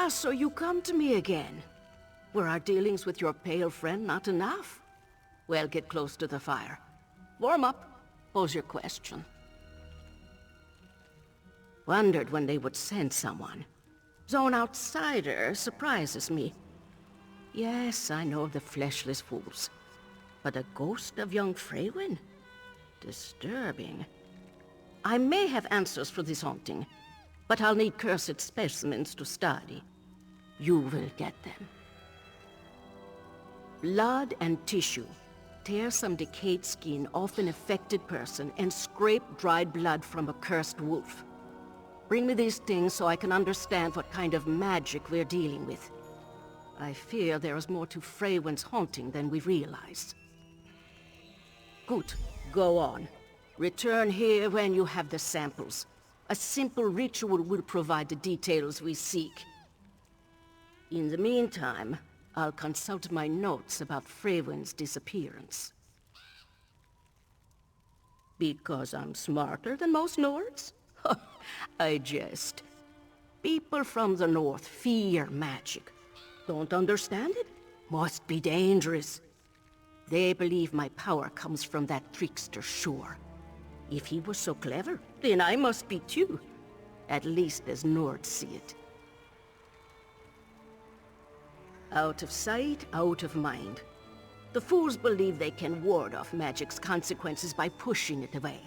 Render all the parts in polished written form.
Ah, so you come to me again. Were our dealings with your pale friend not enough? Well, get close to the fire. Warm up. Pose your question. Wondered when they would send someone. Zone outsider surprises me. Yes, I know the fleshless fools. But a ghost of young Freywin? Disturbing. I may have answers for this haunting, but I'll need cursed specimens to study. You will get them. Blood and tissue. Tear some decayed skin off an affected person and scrape dried blood from a cursed wolf. Bring me these things so I can understand what kind of magic we're dealing with. I fear there is more to Freywin's haunting than we realize. Good. Go on. Return here when you have the samples. A simple ritual will provide the details we seek. In the meantime, I'll consult my notes about Freywin's disappearance. Because I'm smarter than most Nords? I jest. People from the north fear magic. Don't understand it? Must be dangerous. They believe my power comes from that trickster, sure. If he was so clever, then I must be too. At least as Nords see it. Out of sight, out of mind. The fools believe they can ward off magic's consequences by pushing it away.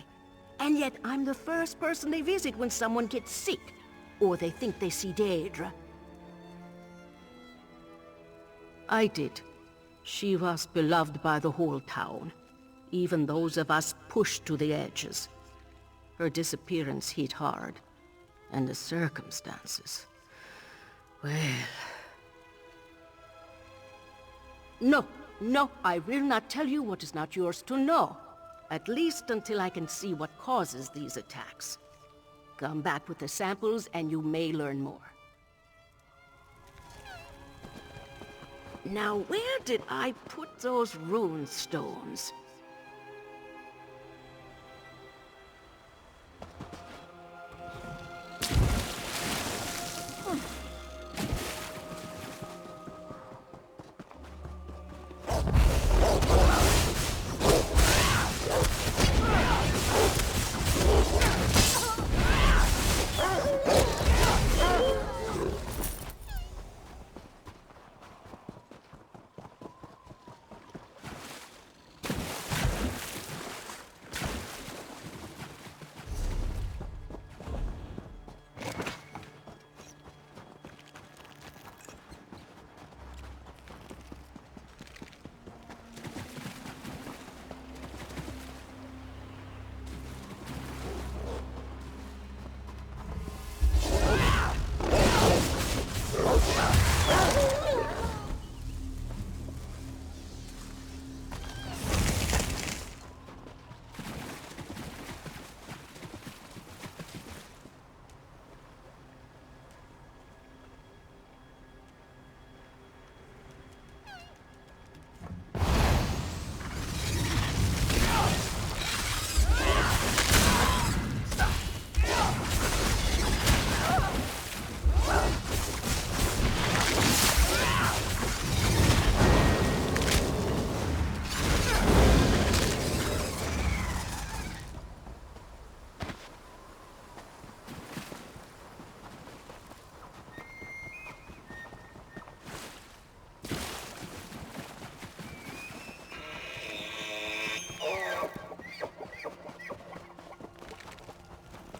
And yet I'm the first person they visit when someone gets sick, or they think they see Daedra. I did. She was beloved by the whole town, even those of us pushed to the edges. Her disappearance hit hard, and the circumstances... well... No, I will not tell you what is not yours to know. At least until I can see what causes these attacks. Come back with the samples and you may learn more. Now, where did I put those rune stones?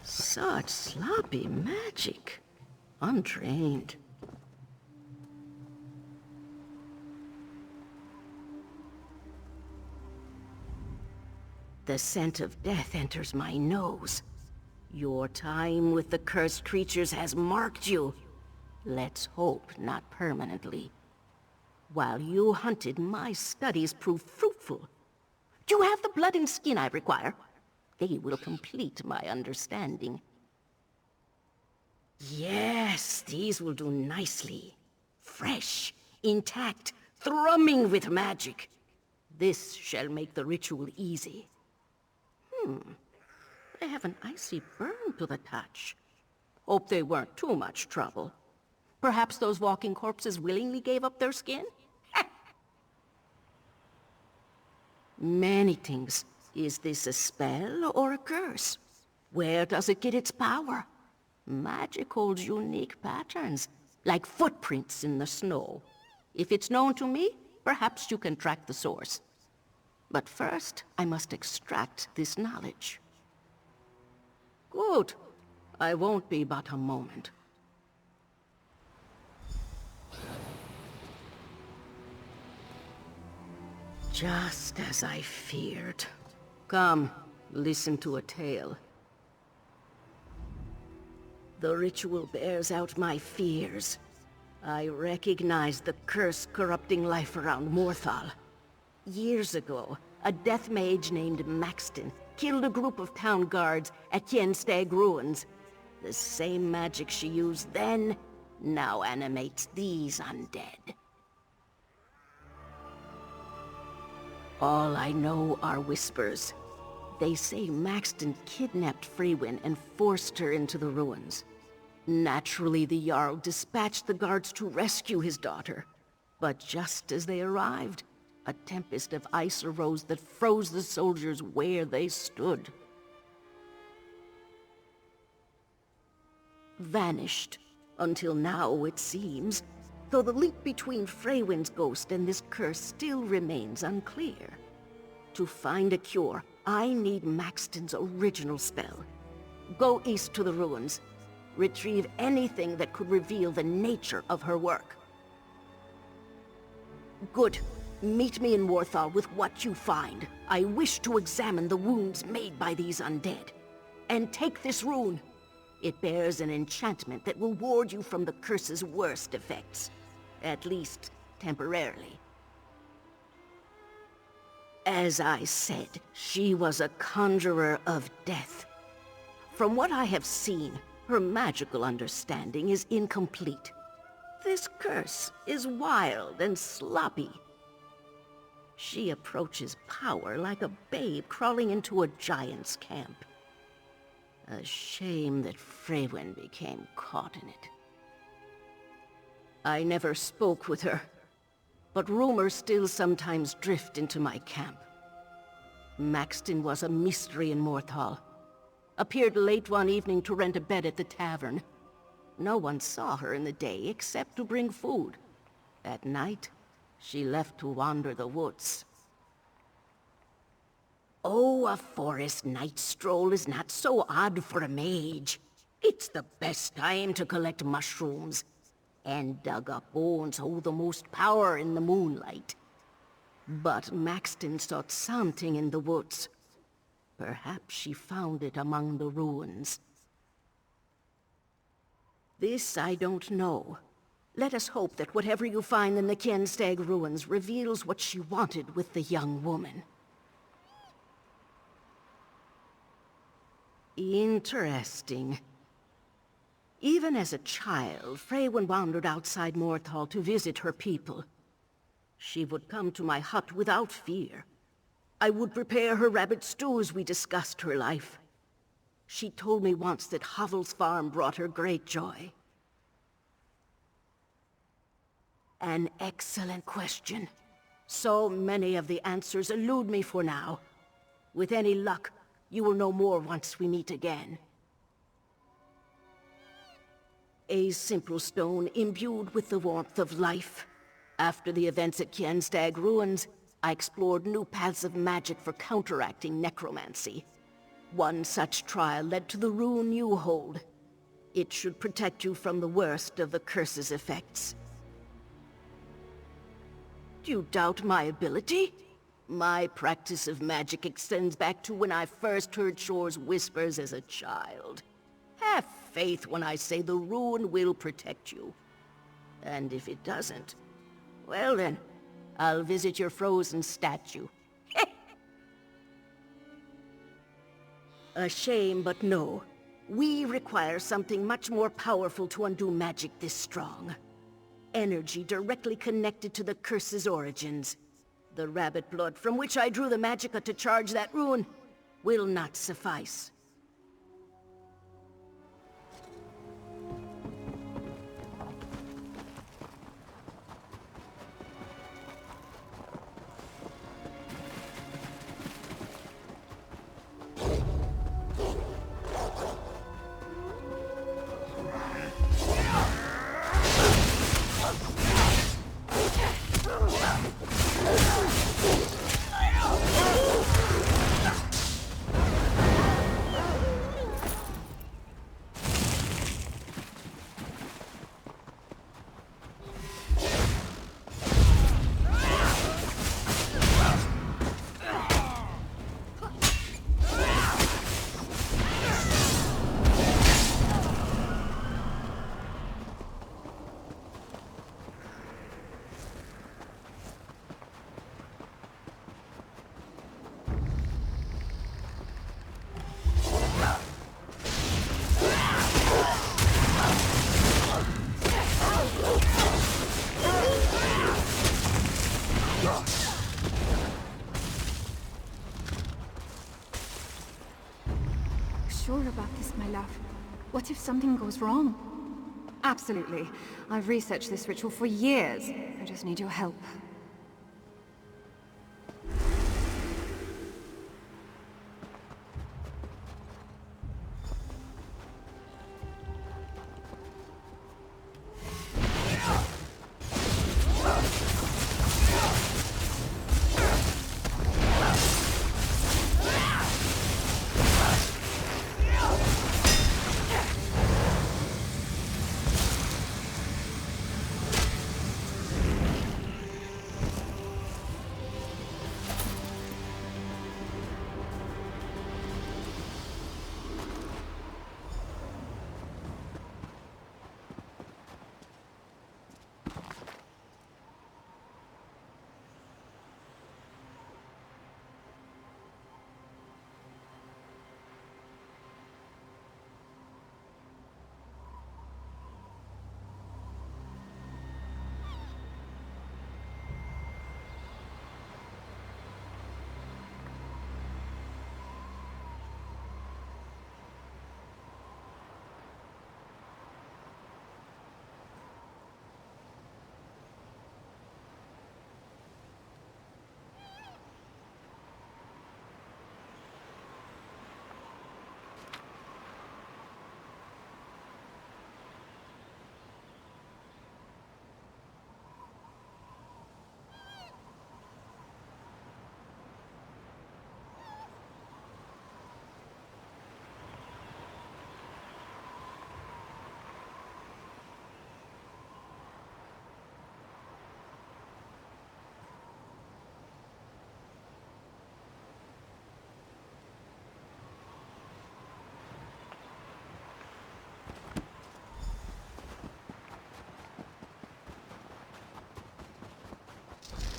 Such sloppy magic. Untrained. The scent of death enters my nose. Your time with the cursed creatures has marked you. Let's hope not permanently. While you hunted, my studies proved fruitful. Do you have the blood and skin I require? They will complete my understanding. Yes, these will do nicely. Fresh, intact, thrumming with magic. This shall make the ritual easy. They have an icy burn to the touch. Hope they weren't too much trouble. Perhaps those walking corpses willingly gave up their skin? Many things. Is this a spell or a curse? Where does it get its power? Magic holds unique patterns, like footprints in the snow. If it's known to me, perhaps you can track the source. But first, I must extract this knowledge. Good. I won't be but a moment. Just as I feared. Come, listen to a tale. The ritual bears out my fears. I recognize the curse corrupting life around Morthal. Years ago, a death mage named Maxton killed a group of town guards at Kienstag Ruins. The same magic she used then now animates these undead. All I know are whispers. They say Maxton kidnapped Freywin and forced her into the ruins. Naturally, the Jarl dispatched the guards to rescue his daughter. But just as they arrived, a tempest of ice arose that froze the soldiers where they stood. Vanished. Until now, it seems. Though the link between Freywin's ghost and this curse still remains unclear. To find a cure, I need Maxton's original spell. Go east to the ruins. Retrieve anything that could reveal the nature of her work. Good. Meet me in Morthal with what you find. I wish to examine the wounds made by these undead. And take this rune. It bears an enchantment that will ward you from the curse's worst effects. At least, temporarily. As I said, she was a conjurer of death. From what I have seen, her magical understanding is incomplete. This curse is wild and sloppy. She approaches power like a babe crawling into a giant's camp. A shame that Freywin became caught in it. I never spoke with her, but rumors still sometimes drift into my camp. Maxton was a mystery in Morthal. Appeared late one evening to rent a bed at the tavern. No one saw her in the day except to bring food. At night, she left to wander the woods. Oh, a forest night stroll is not so odd for a mage. It's the best time to collect mushrooms. And dug-up bones hold the most power in the moonlight. But Maxton sought something in the woods. Perhaps she found it among the ruins. This I don't know. Let us hope that whatever you find in the Kienstag ruins reveals what she wanted with the young woman. Interesting. Even as a child, Freywin wandered outside Morthal to visit her people. She would come to my hut without fear. I would prepare her rabbit stew as we discussed her life. She told me once that Hovel's farm brought her great joy. An excellent question. So many of the answers elude me for now. With any luck, you will know more once we meet again. A simple stone imbued with the warmth of life. After the events at Kienstag Ruins, I explored new paths of magic for counteracting necromancy. One such trial led to the rune you hold. It should protect you from the worst of the curse's effects. Do you doubt my ability? My practice of magic extends back to when I first heard Shore's whispers as a child. Have faith when I say the rune will protect you. And if it doesn't, well then, I'll visit your frozen statue. A shame, but no. We require something much more powerful to undo magic this strong. Energy directly connected to the curse's origins. The rabbit blood from which I drew the magicka to charge that rune will not suffice. sure about this, my love? What if something goes wrong? Absolutely. I've researched this ritual for years. I just need your help.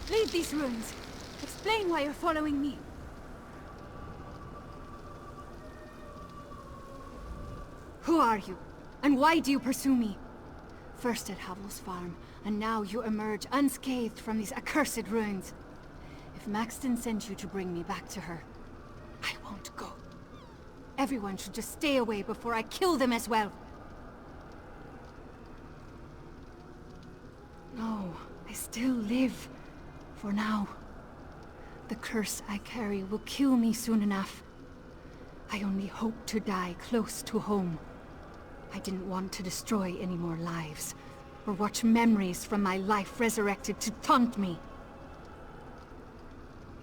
Leave these ruins. Explain why you're following me. Who are you? And why do you pursue me? First at Havel's farm, and now you emerge unscathed from these accursed ruins. If Maxton sent you to bring me back to her, I won't go. Everyone should just stay away before I kill them as well. No, I still live. For now. The curse I carry will kill me soon enough. I only hope to die close to home. I didn't want to destroy any more lives, or watch memories from my life resurrected to taunt me.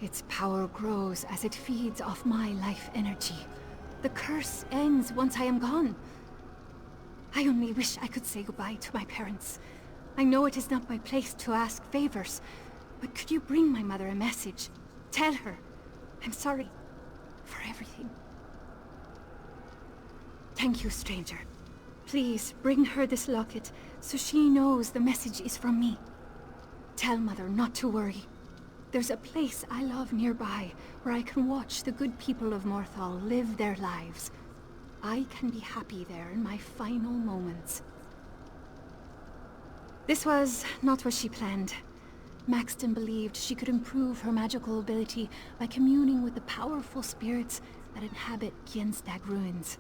Its power grows as it feeds off my life energy. The curse ends once I am gone. I only wish I could say goodbye to my parents. I know it is not my place to ask favors, but could you bring my mother a message? Tell her I'm sorry for everything. Thank you, stranger. Please bring her this locket so she knows the message is from me. Tell Mother not to worry. There's a place I love nearby where I can watch the good people of Morthal live their lives. I can be happy there in my final moments. This was not what she planned. Maxton believed she could improve her magical ability by communing with the powerful spirits that inhabit Gjenstag ruins.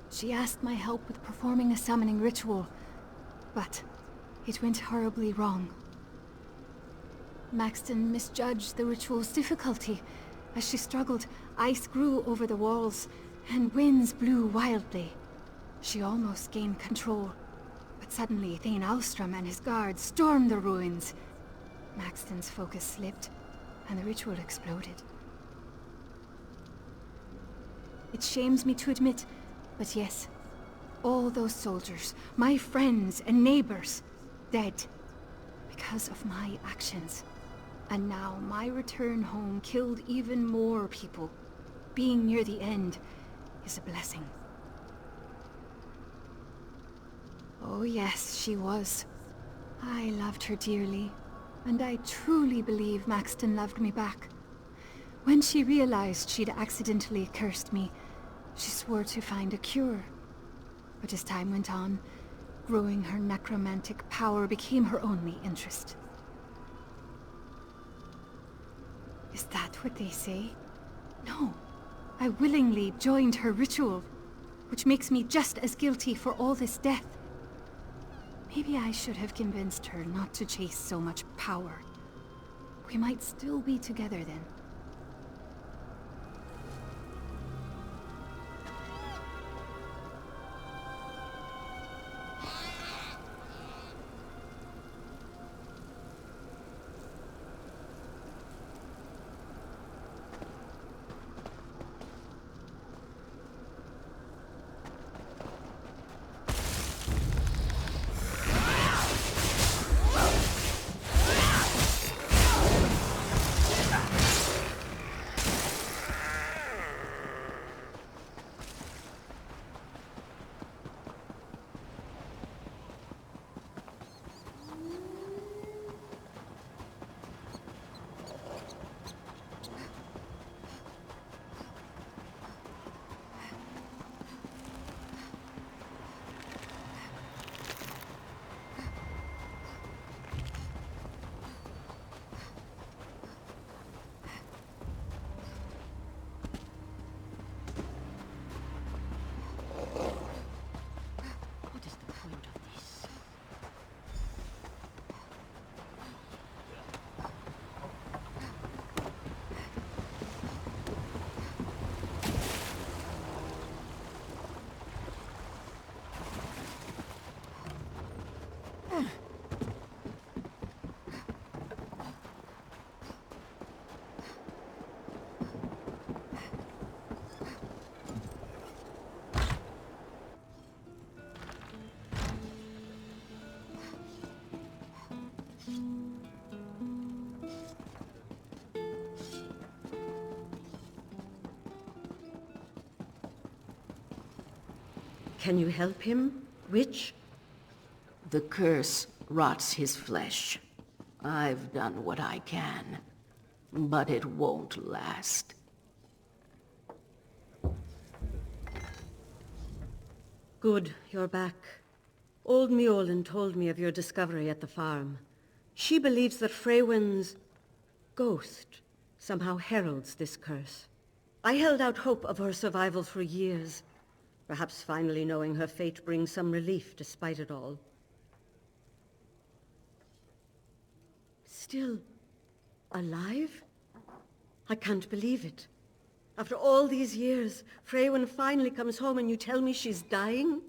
She asked my help with performing a summoning ritual, but it went horribly wrong. Maxton misjudged the ritual's difficulty. As she struggled, ice grew over the walls, and winds blew wildly. She almost gained control, but suddenly Thane Alstrom and his guards stormed the ruins. Maxton's focus slipped, and the ritual exploded. It shames me to admit, but yes, all those soldiers, my friends and neighbors, dead because of my actions. And now my return home killed even more people. Being near the end is a blessing. Oh yes, she was. I loved her dearly. And I truly believe Maxton loved me back. When she realized she'd accidentally cursed me, she swore to find a cure. But as time went on, growing her necromantic power became her only interest. Is that what they say? No. I willingly joined her ritual. which makes me just as guilty for all this death. Maybe I should have convinced her not to chase so much power. We might still be together then. Can you help him, witch? The curse rots his flesh. I've done what I can, but it won't last. Good, you're back. Old Mjolnir told me of your discovery at the farm. She believes that Freywin's ghost somehow heralds this curse. I held out hope of her survival for years. Perhaps finally knowing her fate brings some relief despite it all. Still alive? I can't believe it. After all these years, Freywin finally comes home and you tell me she's dying?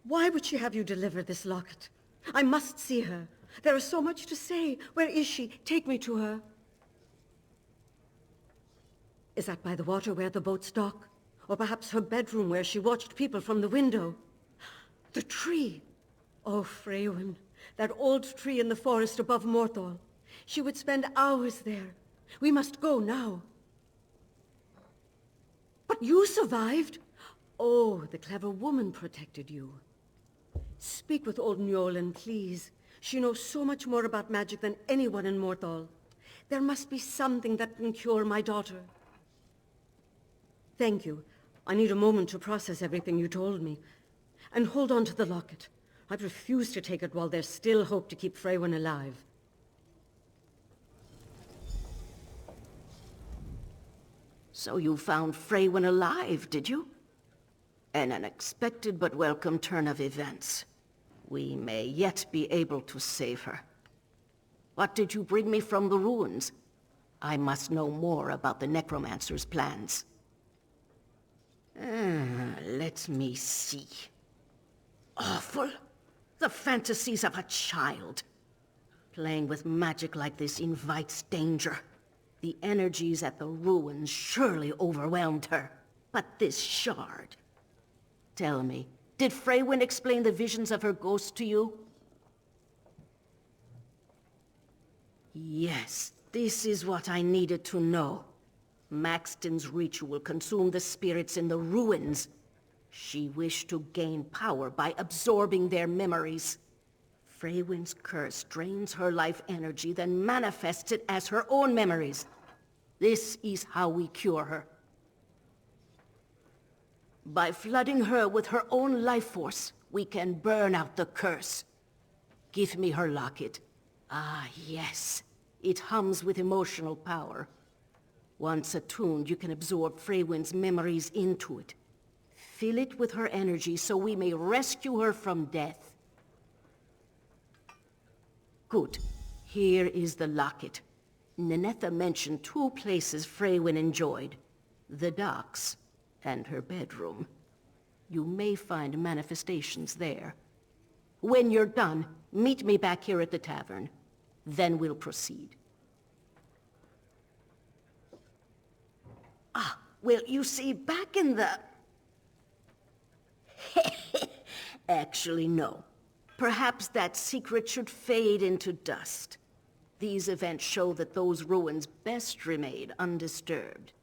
Why would she have you deliver this locket? I must see her. There is so much to say. Where is she? Take me to her. Is that by the water where the boats dock? Or perhaps her bedroom where she watched people from the window? The tree! Oh, Freywin, that old tree in the forest above Morthal. She would spend hours there. We must go now. But you survived! Oh, the clever woman protected you. Speak with old Mjolnir, please. She knows so much more about magic than anyone in Morthal. There must be something that can cure my daughter. Thank you. I need a moment to process everything you told me. And hold on to the locket. I'd refuse to take it while there's still hope to keep Freywin alive. So you found Freywin alive, did you? An unexpected but welcome turn of events. We may yet be able to save her. What did you bring me from the ruins? I must know more about the necromancer's plans. Let me see. Awful. The fantasies of a child. Playing with magic like this invites danger. The energies at the ruins surely overwhelmed her. But this shard... Tell me, did Freywin explain the visions of her ghost to you? Yes, this is what I needed to know. Maxton's ritual consumed the spirits in the ruins. She wished to gain power by absorbing their memories. Freywin's curse drains her life energy, then manifests it as her own memories. This is how we cure her. By flooding her with her own life force, we can burn out the curse. Give me her locket. Ah, yes. It hums with emotional power. Once attuned, you can absorb Freywin's memories into it. Fill it with her energy so we may rescue her from death. Good. Here is the locket. Nenetha mentioned 2 places Freywin enjoyed. The docks and her bedroom. You may find manifestations there. When you're done, meet me back here at the tavern. Then we'll proceed. Ah, well, you see, back in the... Actually, no. Perhaps that secret should fade into dust. These events show that those ruins best remain undisturbed.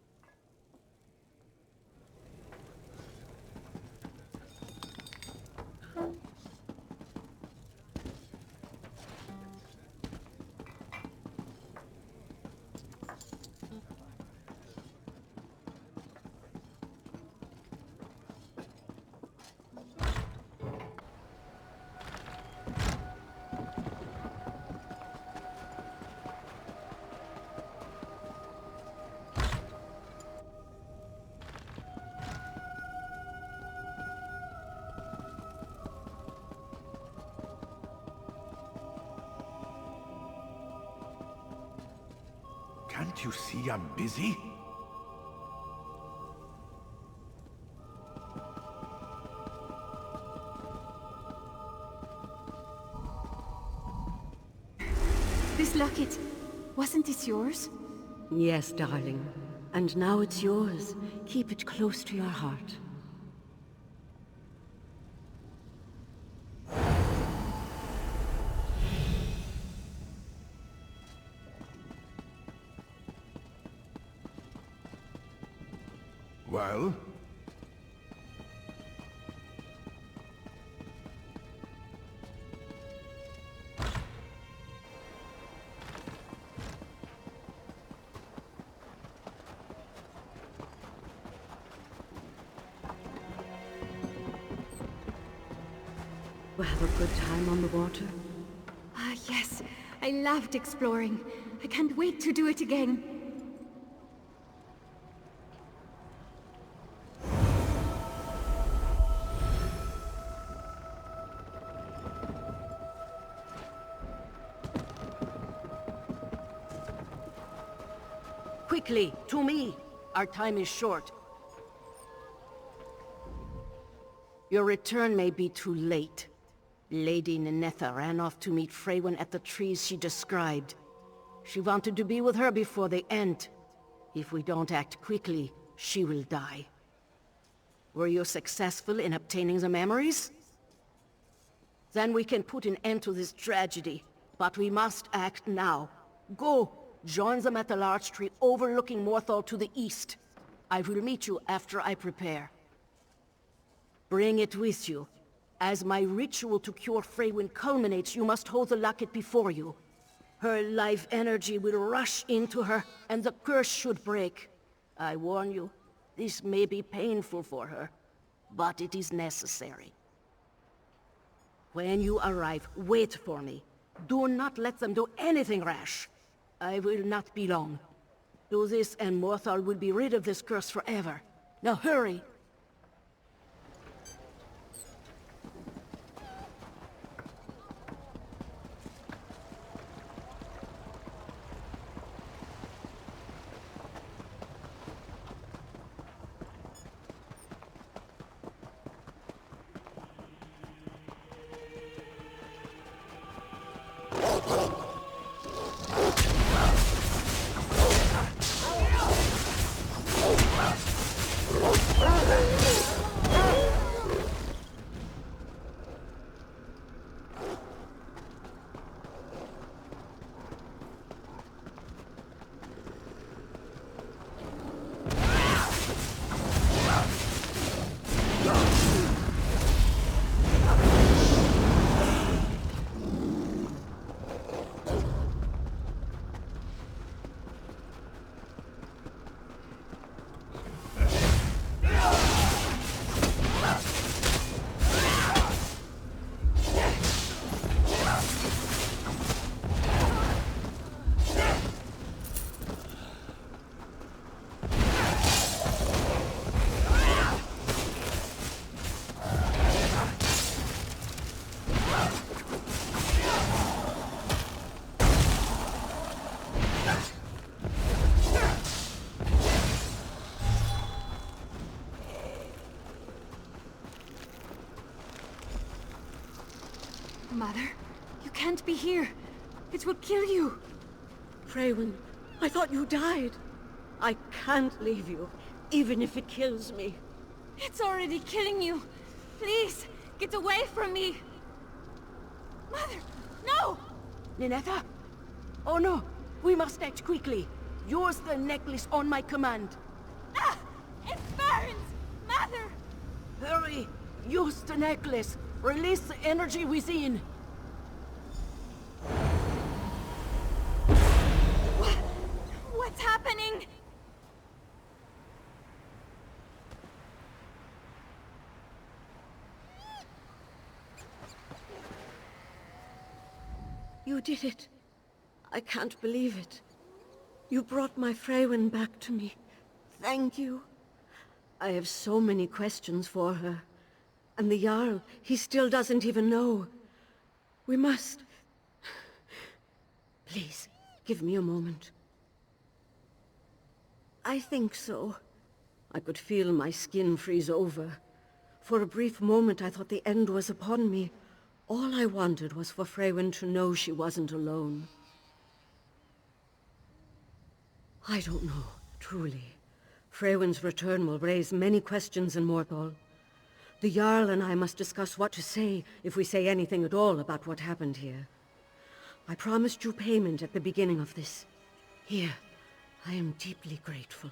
Can't you see I'm busy? This locket, wasn't this yours? Yes, darling. And now it's yours. Keep it close to your heart. Well? We'll have a good time on the water. Ah, yes. I loved exploring. I can't wait to do it again. Quickly, to me! Our time is short. Your return may be too late. Lady Nenetha ran off to meet Freywin at the trees she described. She wanted to be with her before the end. If we don't act quickly, she will die. Were you successful in obtaining the memories? Then we can put an end to this tragedy. But we must act now. Go! Join them at the large tree overlooking Morthal to the east. I will meet you after I prepare. Bring it with you. As my ritual to cure Freywin culminates, you must hold the locket before you. Her life energy will rush into her, and the curse should break. I warn you, this may be painful for her, but it is necessary. When you arrive, wait for me. Do not let them do anything rash. I will not be long. Do this and Morthal will be rid of this curse forever. Now hurry! Mother, you can't be here. It will kill you. Freywin, I thought you died. I can't leave you, even if it kills me. It's already killing you. Please, get away from me. Mother, no! Ninetta? Oh no! We must act quickly. Use the necklace on my command. Ah! It burns! Mother! Hurry! Use the necklace! Release the energy within! What's happening? You did it. I can't believe it. You brought my Freywin back to me. Thank you. I have so many questions for her. And the Jarl, he still doesn't even know. We must... Please, give me a moment. I think so. I could feel my skin freeze over. For a brief moment I thought the end was upon me. All I wanted was for Freywin to know she wasn't alone. I don't know, truly. Freywin's return will raise many questions in Morthal. The Jarl and I must discuss what to say, if we say anything at all about what happened here. I promised you payment at the beginning of this. Here, I am deeply grateful.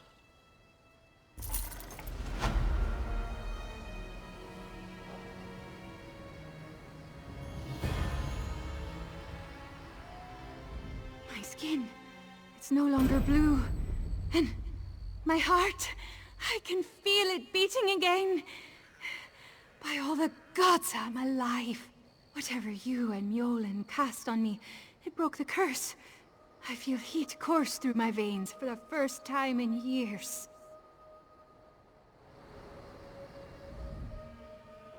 My skin, it's no longer blue. And my heart, I can feel it beating again. By all the gods, I'm alive. Whatever you and Mjolnir cast on me, it broke the curse. I feel heat course through my veins for the first time in years.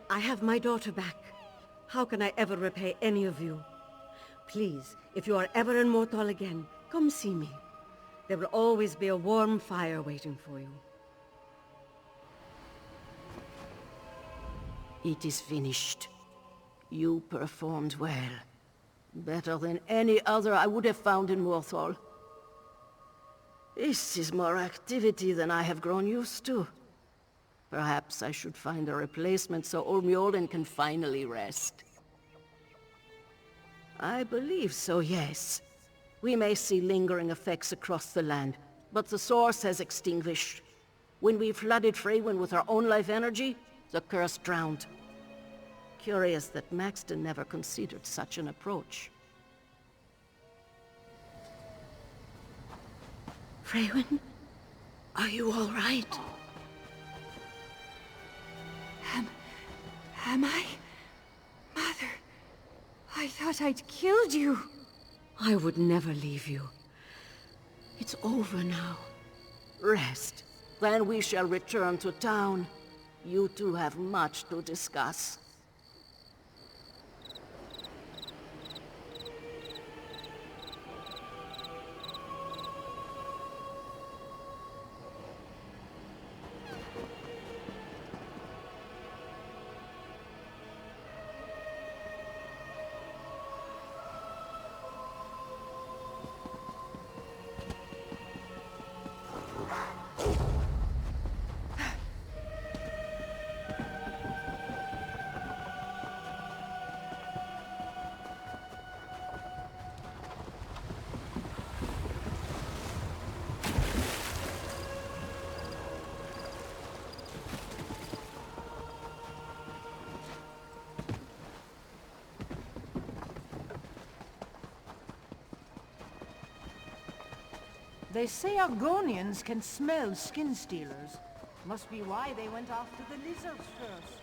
I have my daughter back. How can I ever repay any of you? Please, if you are ever in Morthal again, come see me. There will always be a warm fire waiting for you. It is finished. You performed well. Better than any other I would have found in Morthal. This is more activity than I have grown used to. Perhaps I should find a replacement so old Mjolnir can finally rest. I believe so, yes. We may see lingering effects across the land, but the source has extinguished. When we flooded Freywin with our own life energy, the curse drowned. Curious that Maxton never considered such an approach. Freywin, are you all right? Am I? Mother, I thought I'd killed you. I would never leave you. It's over now. Rest. Then we shall return to town. You two have much to discuss. They say Argonians can smell skin stealers. Must be why they went after the lizards first.